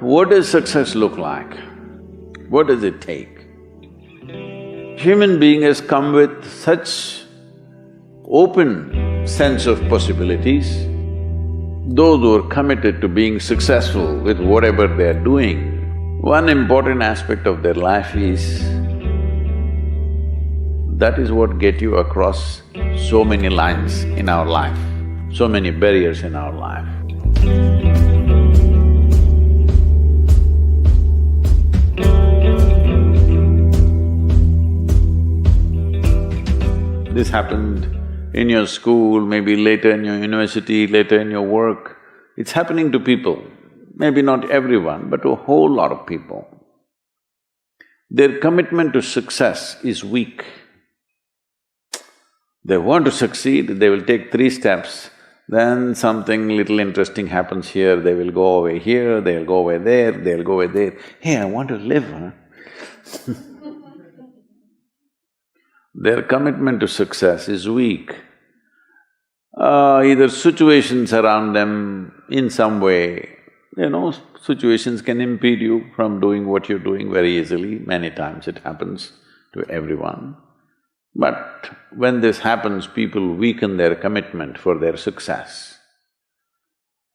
What does success look like? What does it take? Human being has come with such open sense of possibilities. Those who are committed to being successful with whatever they are doing, one important aspect of their life is that is what get you across so many lines in our life, so many barriers in our life. This happened in your school, maybe later in your university, later in your work. It's happening to people, maybe not everyone, but to a whole lot of people. Their commitment to success is weak. They want to succeed, they will take 3 steps, then something little interesting happens here, they will go over here, they'll go over there, they'll go over there. Hey, I want to live, huh? Their commitment to success is weak. Either situations around them in some way, situations can impede you from doing what you're doing very easily. Many times it happens to everyone. But when this happens, people weaken their commitment for their success.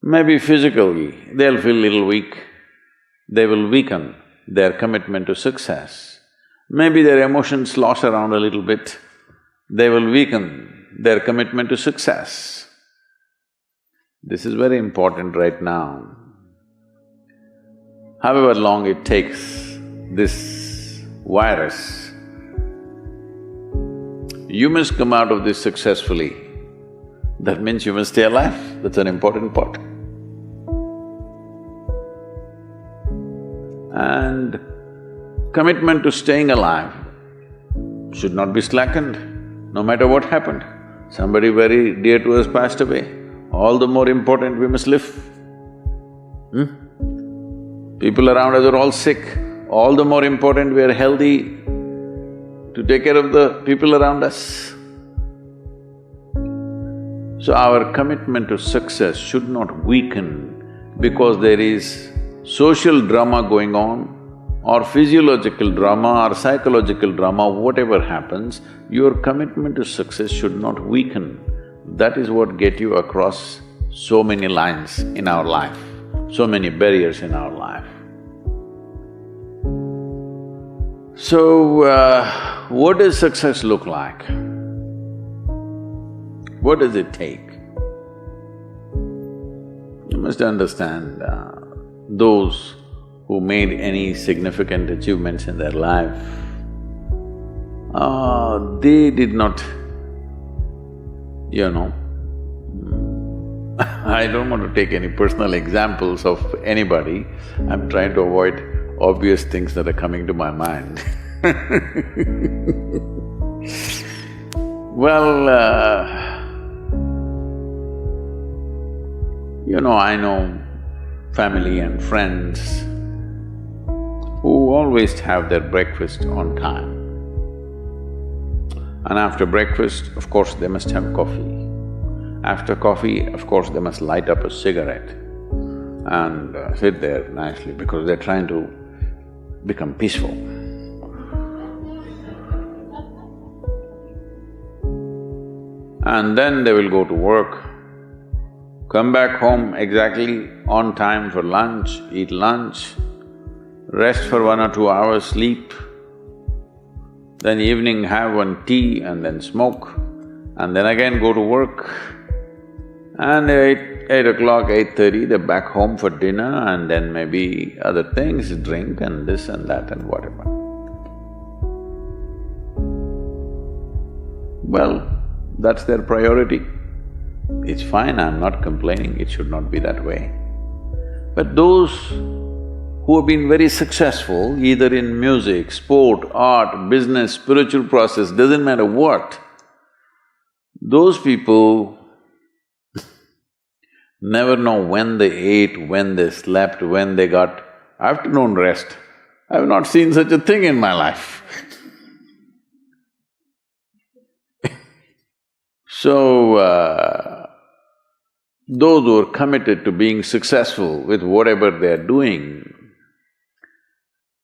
Maybe physically, they'll feel little weak, they will weaken their commitment to success. Maybe their emotions slosh around a little bit, they will weaken their commitment to success. This is very important right now. However long it takes, this virus, you must come out of this successfully. That means you must stay alive, that's an important part. And commitment to staying alive should not be slackened, no matter what happened. Somebody very dear to us passed away, all the more important we must live. People around us are all sick, all the more important we are healthy to take care of the people around us. So our commitment to success should not weaken because there is social drama going on, or physiological drama or psychological drama, whatever happens, your commitment to success should not weaken. That is what get you across so many lines in our life, so many barriers in our life. So, what does success look like? What does it take? You must understand, those who made any significant achievements in their life, they did not, I don't want to take any personal examples of anybody, I'm trying to avoid obvious things that are coming to my mind. Well, I know family and friends who always have their breakfast on time. And after breakfast, of course, they must have coffee. After coffee, of course, they must light up a cigarette and sit there nicely because they're trying to become peaceful. And then they will go to work, come back home exactly on time for lunch, eat lunch, rest for 1 or 2 hours, sleep, then evening have one tea and then smoke, and then again go to work. And 8 o'clock, 8:30, they're back home for dinner and then maybe other things, drink and this and that and whatever. Well, that's their priority. It's fine, I'm not complaining, it should not be that way. But those who have been very successful, either in music, sport, art, business, spiritual process, doesn't matter what, those people never know when they ate, when they slept, when they got afternoon rest. I've not seen such a thing in my life. So, those who are committed to being successful with whatever they're doing,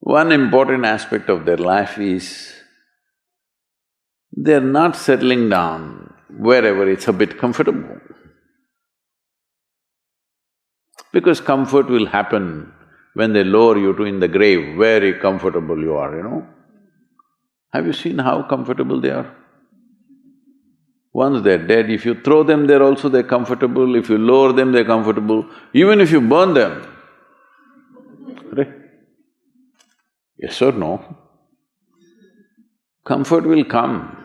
One important aspect of their life is they're not settling down wherever it's a bit comfortable. Because comfort will happen when they lower you to in the grave, very comfortable you are, you know. Have you seen how comfortable they are? Once they're dead, if you throw them there also they're comfortable, if you lower them they're comfortable, even if you burn them. Right? Yes or no? Comfort will come.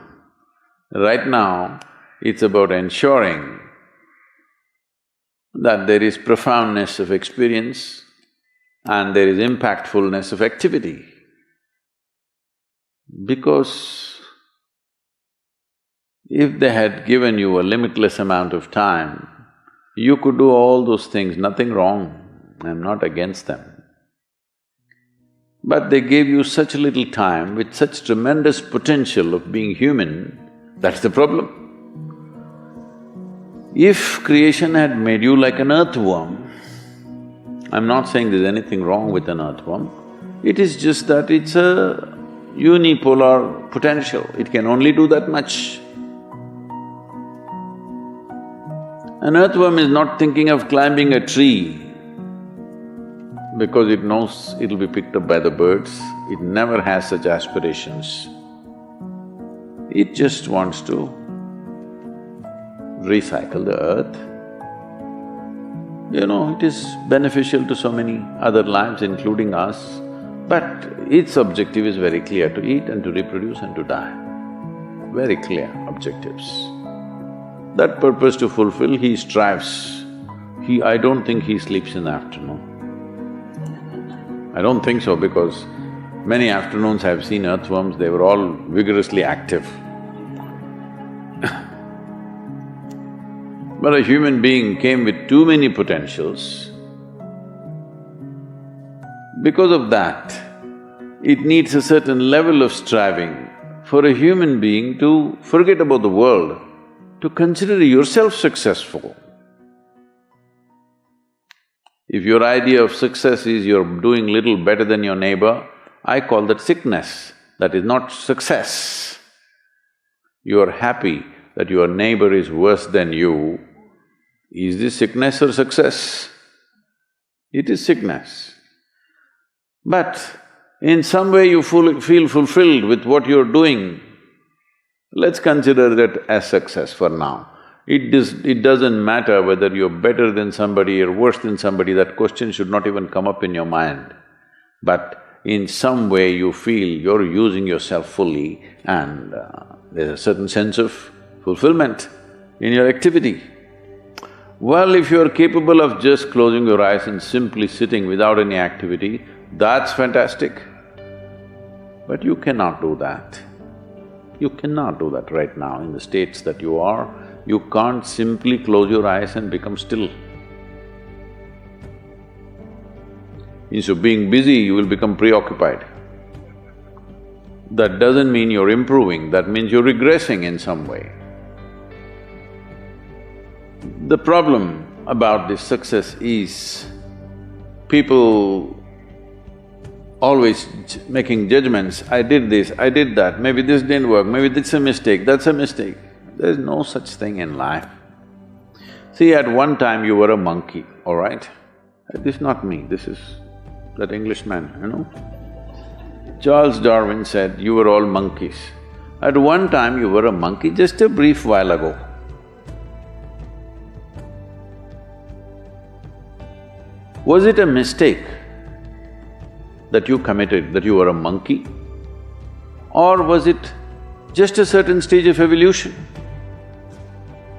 Right now, it's about ensuring that there is profoundness of experience and there is impactfulness of activity. Because if they had given you a limitless amount of time, you could do all those things, nothing wrong, I'm not against them. But they gave you such little time with such tremendous potential of being human, that's the problem. If creation had made you like an earthworm, I'm not saying there's anything wrong with an earthworm, it is just that it's a unipolar potential, it can only do that much. An earthworm is not thinking of climbing a tree because it knows it'll be picked up by the birds, it never has such aspirations. It just wants to recycle the earth. You know, it is beneficial to so many other lives including us, but its objective is very clear, to eat and to reproduce and to die. Very clear objectives. That purpose to fulfill, he strives. I don't think he sleeps in the afternoon. I don't think so because many afternoons I've seen earthworms, they were all vigorously active. But a human being came with too many potentials. Because of that, it needs a certain level of striving for a human being to forget about the world, to consider yourself successful. If your idea of success is you're doing little better than your neighbor, I call that sickness, that is not success. You're happy that your neighbor is worse than you, is this sickness or success? It is sickness. But in some way you feel fulfilled with what you're doing, let's consider that as success for now. It doesn't matter whether you're better than somebody or worse than somebody, that question should not even come up in your mind. But in some way you feel you're using yourself fully and there's a certain sense of fulfillment in your activity. Well, if you're capable of just closing your eyes and simply sitting without any activity, that's fantastic. But you cannot do that. You cannot do that right now in the states that you are. You can't simply close your eyes and become still. Instead of being busy, you will become preoccupied. That doesn't mean you're improving, that means you're regressing in some way. The problem about this success is people always making judgments, I did this, I did that, maybe this didn't work, maybe this is a mistake, that's a mistake. There's no such thing in life. See, at one time you were a monkey, all right? This is not me, this is that Englishman, you know? Charles Darwin said, you were all monkeys. At one time you were a monkey, just a brief while ago. Was it a mistake that you committed, that you were a monkey? Or was it just a certain stage of evolution?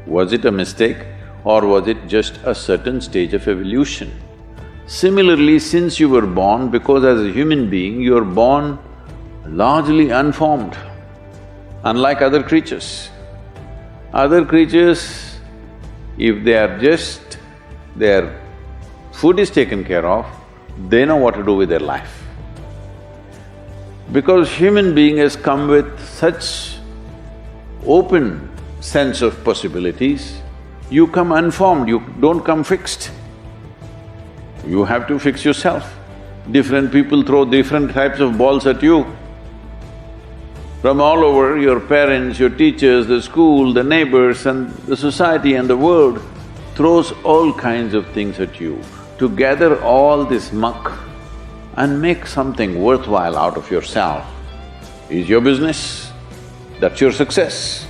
Was it a mistake or was it just a certain stage of evolution? Similarly, since you were born, because as a human being, you're born largely unformed, unlike other creatures. Other creatures, if they are just… their food is taken care of, they know what to do with their life. Because human being has come with such open sense of possibilities, you come unformed, you don't come fixed. You have to fix yourself. Different people throw different types of balls at you. From all over, your parents, your teachers, the school, the neighbors and the society and the world throws all kinds of things at you. To gather all this muck and make something worthwhile out of yourself is your business. That's your success.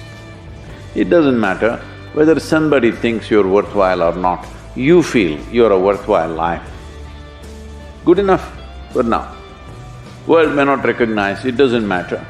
It doesn't matter whether somebody thinks you're worthwhile or not, you feel you're a worthwhile life. Good enough for now. World may not recognize, it doesn't matter.